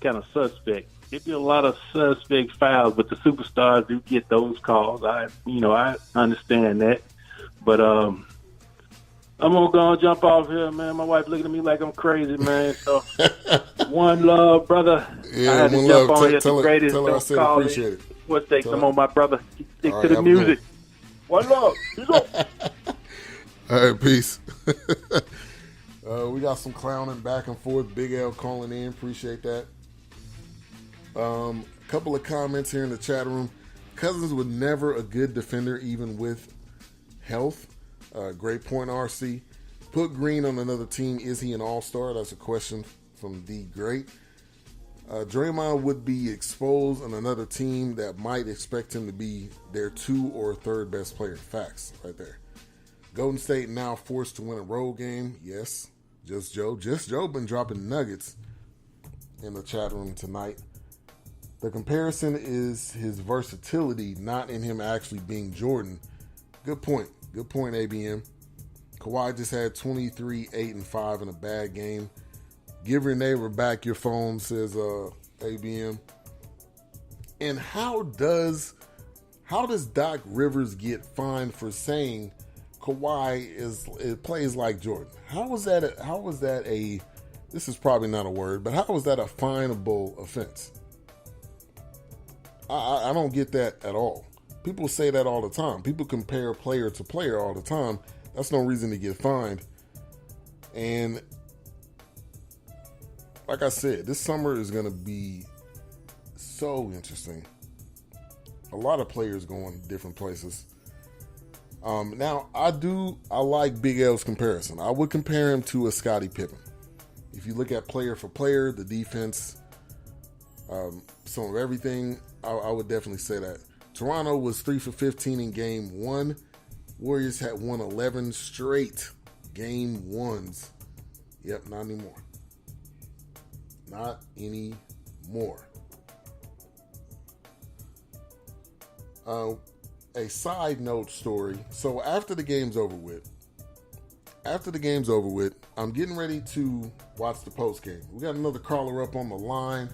kind of suspect. There be a lot of suspect fouls, but the superstars do get those calls. I understand that, but I'm gonna go and jump off here, man. My wife looking at me like I'm crazy, man. So one love, brother. Yeah, I had to one jump love. on here. Tell The greatest. her I said appreciate it. What's that? Come on, my brother. Stick All to right, the music. One love. You know. All right, peace. We got some clowning back and forth. Big L calling in. Appreciate that. A couple of comments here in the chat room. Cousins was never a good defender, even with health. Great point, RC. Put Green on another team. Is he an all-star? That's a question from D. Great. Draymond would be exposed on another team that might expect him to be their 2 or 3rd best player. Facts right there. Golden State now forced to win a road game. Yes. Just Joe been dropping nuggets in the chat room tonight. The comparison is his versatility, not in him actually being Jordan. Good point. Good point, ABM. Kawhi just had 23, 8, and 5 in a bad game. Give your neighbor back your phone, says ABM. And how does Doc Rivers get fined for saying Kawhi plays like Jordan? How was that a this is probably not a word, but how was that a finable offense? I don't get that at all. People say that all the time. People compare player to player all the time. That's no reason to get fined. And like I said, this summer is going to be so interesting. A lot of players going different places. Now, I like Big L's comparison. I would compare him to a Scottie Pippen. If you look at player for player, the defense, some of everything, I would definitely say that. Toronto was 3 for 15 in game 1. Warriors had won 11 straight game 1s. Yep, not anymore. Not anymore. A side note story. So after the game's over with, I'm getting ready to watch the post game. We got another caller up on the line.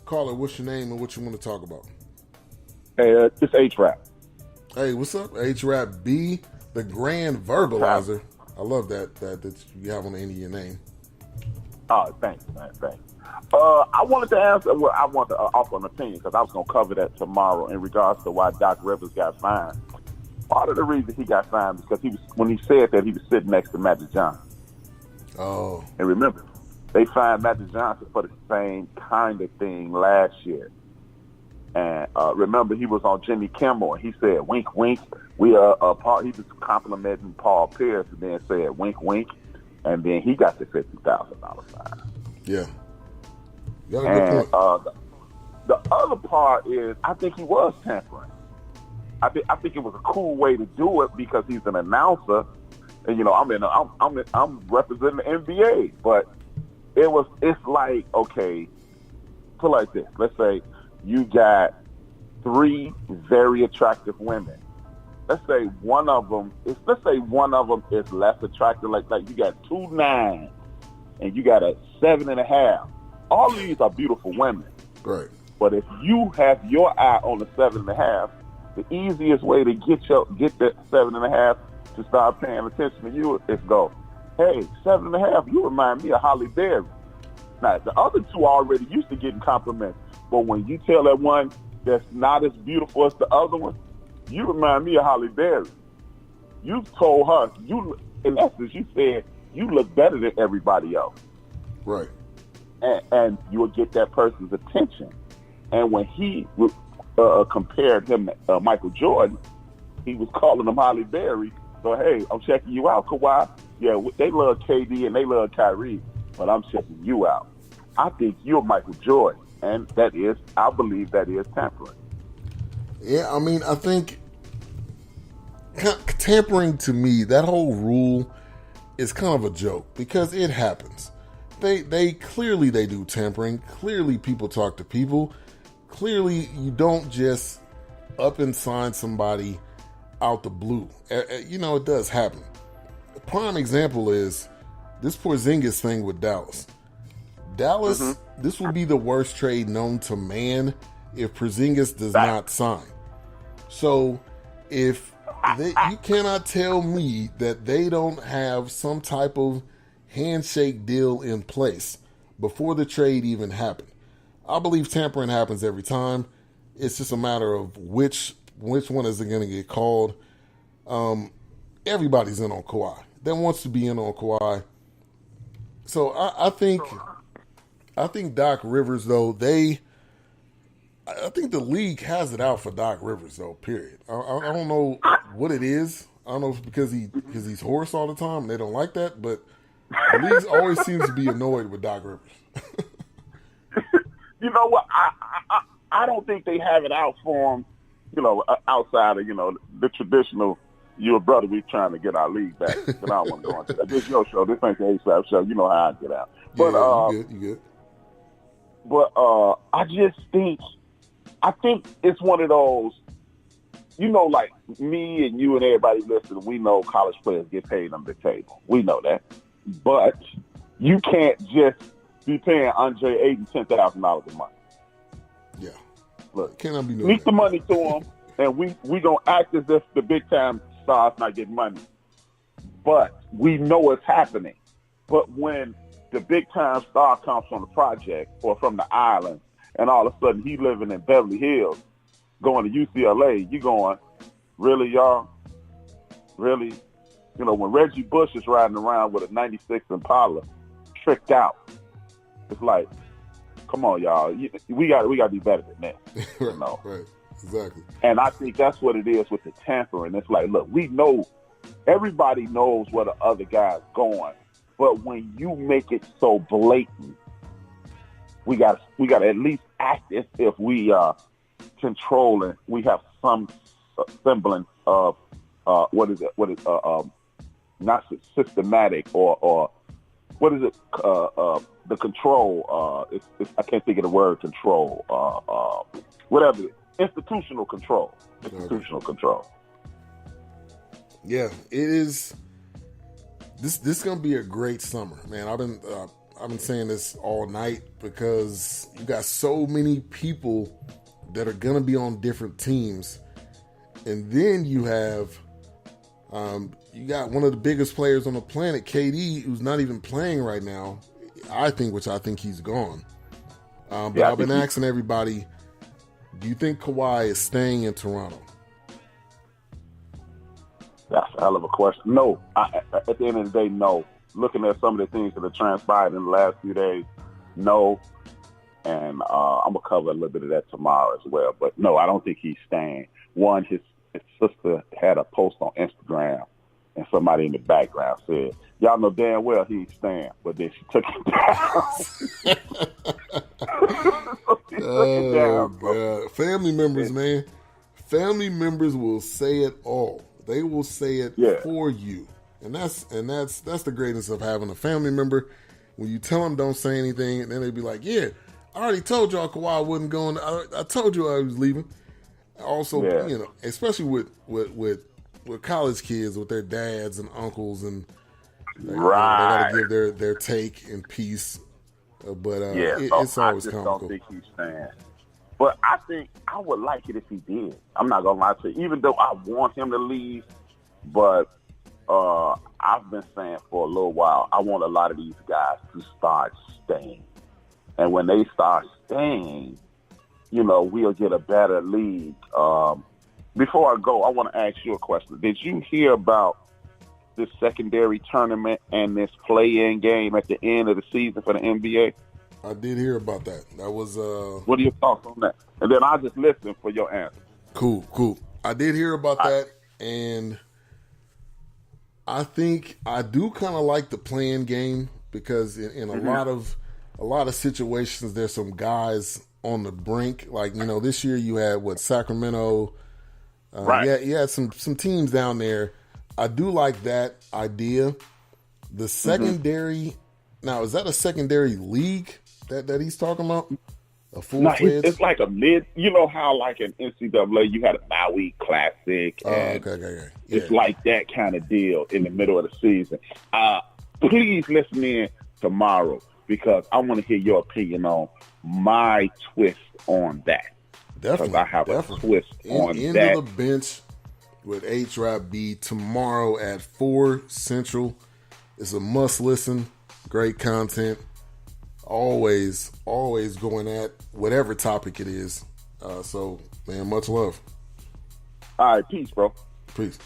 Caller, what's your name and what you want to talk about? Hey, it's H-Rap. Hey, what's up? H-Rap B, the grand verbalizer. I love that you have on the end of your name. Oh, thanks, man. Thanks. I wanted to ask, I wanted to offer an opinion because I was going to cover that tomorrow in regards to why Doc Rivers got fined. Part of the reason he got fined because when he said that, he was sitting next to Magic Johnson. Oh. And remember, they fined Magic Johnson for the same kind of thing last year. And remember, he was on Jimmy Kimmel, and he said, wink, wink. We are part. He was complimenting Paul Pierce, and then said, wink, wink. And then he got the $50,000 fine. Yeah. You got a good point. The other part is, I think he was tampering. I think it was a cool way to do it because he's an announcer, and I'm representing the NBA. But it's like, okay, put like this. Let's say you got 3 very attractive women. Let's say one of them is less attractive. Like you got 2 9s and you got a 7.5. All of these are beautiful women. Right. But if you have your eye on the 7.5, the easiest way to get that 7.5 to start paying attention to you is go, hey, 7.5, you remind me of Holly Berry. Now, the other 2 are already used to getting compliments. But when you tell that one that's not as beautiful as the other one, you remind me of Holly Berry. You told her, in essence, you said, you look better than everybody else. Right. And you will get that person's attention. And when he compared him to Michael Jordan, he was calling him Holly Berry. So, hey, I'm checking you out, Kawhi. Yeah, they love KD and they love Kyrie, but I'm checking you out. I think you're Michael Jordan. And I believe that is tampering. Yeah, I mean, I think tampering to me, that whole rule is kind of a joke because it happens. They clearly do tampering. Clearly people talk to people. Clearly you don't just up and sign somebody out the blue. It does happen. A prime example is this Porzingis thing with Dallas. Dallas, this would be the worst trade known to man if Porzingis does not sign. So if you cannot tell me that they don't have some type of handshake deal in place before the trade even happened. I believe tampering happens every time. It's just a matter of which one is going to get called. Everybody's in on Kawhi. That wants to be in on Kawhi. So I think Doc Rivers, though, I think the league has it out for Doc Rivers, though, period. I don't know what it is. I don't know if it's because he's hoarse all the time and they don't like that, but the league always seems to be annoyed with Doc Rivers. You know what? I don't think they have it out for him, outside of, the traditional, your brother, we trying to get our league back. But I don't want to go into that. This is your show. This ain't the ASAP show. You know how I get out. But, you good. But I think it's one of those, like me and you and everybody listening, we know college players get paid under the table. We know that. But you can't just be paying Andre Ayton $10,000 a month. Yeah. Look, cannot be doing sneak that. the money to him, and we going to act as if the big-time stars not getting money. But we know it's happening. But when the big-time star comes from the project or from the island, and all of a sudden he living in Beverly Hills, going to UCLA, you going, really, y'all? Really? When Reggie Bush is riding around with a 96 Impala, tricked out, it's like, come on, y'all. We got to be better than that. Right. Exactly. And I think that's what it is with the tampering. It's like, look, we know, everybody knows where the other guy's going, but when you make it so blatant, we got to at least act as if we are controlling. We have some semblance of not systematic or what is it? The control. I can't think of the word control. Whatever. Institutional control. Institutional control. Yeah, it is. This gonna be a great summer, man. I've been saying this all night because you got so many people that are gonna be on different teams, and then you have you got one of the biggest players on the planet, KD, who's not even playing right now. I think he's gone. But I've been asking everybody, do you think Kawhi is staying in Toronto? That's a hell of a question. No. At the end of the day, no. Looking at some of the things that have transpired in the last few days, no. And I'm going to cover a little bit of that tomorrow as well. But, no, I don't think he's staying. One, his sister had a post on Instagram, and somebody in the background said, y'all know damn well he ain't staying, but then she took it down. God. Family members, man. Family members will say it all. They will say it for you. And that's the greatness of having a family member. When you tell them don't say anything, and then they be like, yeah, I already told y'all Kawhi wasn't going. I told you I was leaving. Also, especially with college kids with their dads and uncles, and they got to give their take in peace. But it's always comical. I don't think he's staying. But I think I would like it if he did. I'm not gonna lie to you. Even though I want him to leave, but I've been saying for a little while, I want a lot of these guys to start staying. And when they start staying, we'll get a better league. Before I go, I want to ask you a question. Did you hear about this secondary tournament and this play-in game at the end of the season for the NBA? I did hear about that. That was What are your thoughts on that? And then I'll just listen for your answer. Cool. I did hear about that, and I think I do kind of like the play-in game because in a lot of situations there's some guys on the brink. Like, this year you had Sacramento. Right. You had some teams down there. I do like that idea. The secondary. Now, is that a secondary league that he's talking about? A full-fledged? It's like a mid. You know how like in NCAA you had a Maui Classic. Okay. Yeah. It's like that kind of deal in the middle of the season. Please listen in tomorrow. because I want to hear your opinion on my twist on that. Definitely. I have a twist on End that. of the bench with H-Rap-B tomorrow at 4 Central. It's a must listen. Great content. Always going at whatever topic it is. So, man, much love. All right, peace, bro. Peace.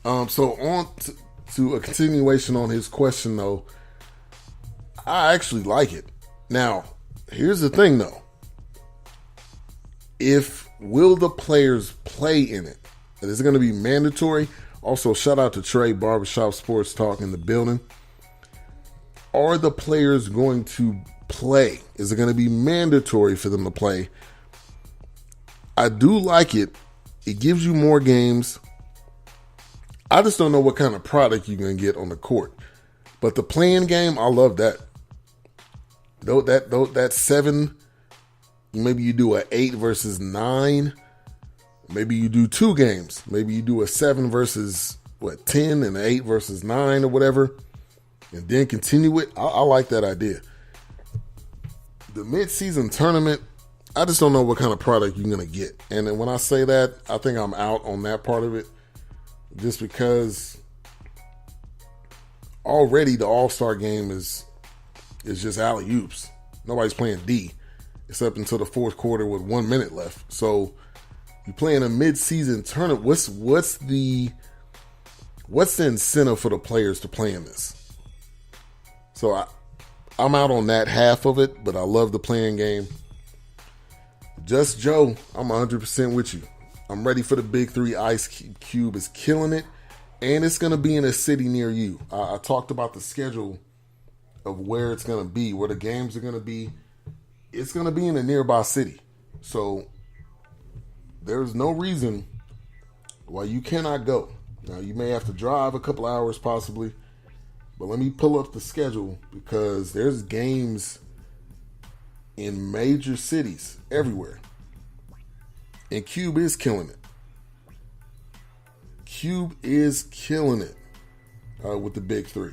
So on to a continuation on his question, though. I actually like it. Now, here's the thing, though. Will the players play in it? Is it going to be mandatory? Also, shout out to Trey, Barbershop Sports Talk in the building. Are the players going to play? Is it going to be mandatory for them to play? I do like it. It gives you more games. I just don't know what kind of product you're going to get on the court. But the playing game, I love that. That 7, maybe you do an 8 versus 9. Maybe you do 2 games. Maybe you do a 7 versus 10 and an 8 versus 9 or whatever. And then continue it. I like that idea. The mid-season tournament, I just don't know what kind of product you're going to get. And then when I say that, I think I'm out on that part of it. Just because already the All-Star game is just alley-oops. Nobody's playing D except until the fourth quarter with 1 minute left. So you're playing a mid-season tournament. What's the incentive for the players to play in this? So I'm out on that half of it, but I love the playing game. Just Joe, I'm 100% with you. I'm ready for the Big 3. Ice Cube is killing it, and it's going to be in a city near you. I talked about the schedule of where it's going to be, where the games are going to be. It's going to be in a nearby city. So there's no reason why you cannot go. Now, you may have to drive a couple hours possibly, but let me pull up the schedule because there's games in major cities everywhere. And Cube is killing it. Cube is killing it with the Big 3.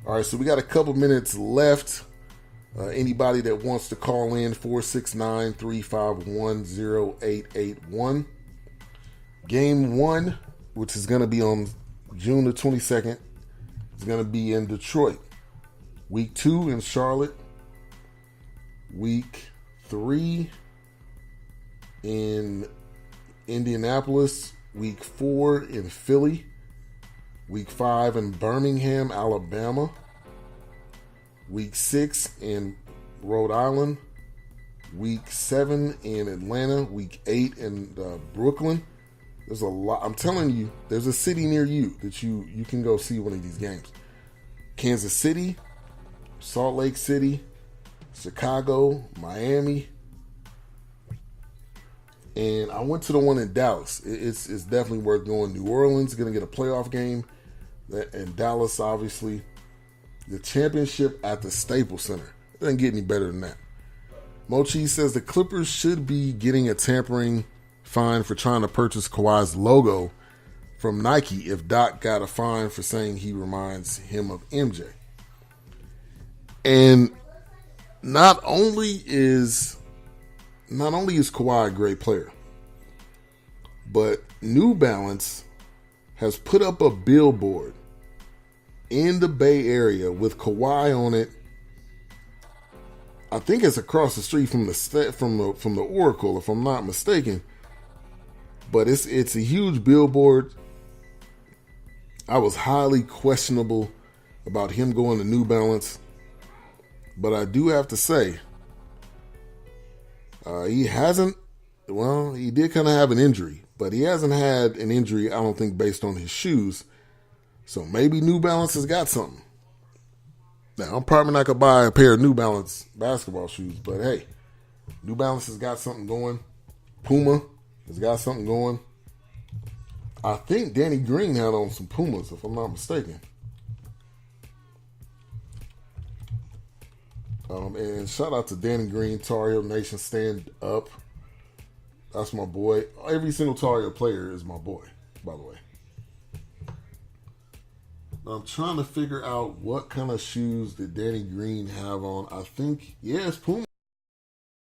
All right, so we got a couple minutes left. Anybody that wants to call in, 469-351-0881. Game 1, which is going to be on June the 22nd, is going to be in Detroit. Week 2 in Charlotte. Week 3 in Indianapolis. Week 4 in Philly. Week 5 in Birmingham, Alabama. Week 6 in Rhode Island. Week 7 in Atlanta. Week 8 in Brooklyn. There's a lot. I'm telling you, there's a city near you that you can go see one of these games. Kansas City, Salt Lake City, Chicago, Miami. And I went to the one in Dallas. It's definitely worth going. New Orleans is going to get a playoff game. And Dallas, obviously. The championship at the Staples Center. It doesn't get any better than that. Mochi says the Clippers should be getting a tampering fine for trying to purchase Kawhi's logo from Nike if Doc got a fine for saying he reminds him of MJ. And not only is Kawhi a great player, but New Balance has put up a billboard in the Bay Area with Kawhi on it. I think it's across the street from the Oracle, if I'm not mistaken. But it's a huge billboard. I was highly questionable about him going to New Balance, but I do have to say, he hasn't. Well, he did kind of have an injury, but he hasn't had an injury, I don't think, based on his shoes. So maybe New Balance has got something. Now, I'm probably not going to buy a pair of New Balance basketball shoes, but hey, New Balance has got something going. Puma has got something going. I think Danny Green had on some Pumas, if I'm not mistaken. And shout out to Danny Green, Tar Heel Nation, stand up. That's my boy. Every single Tar Heel player is my boy, by the way. I'm trying to figure out what kind of shoes did Danny Green have on. I think, it's Puma.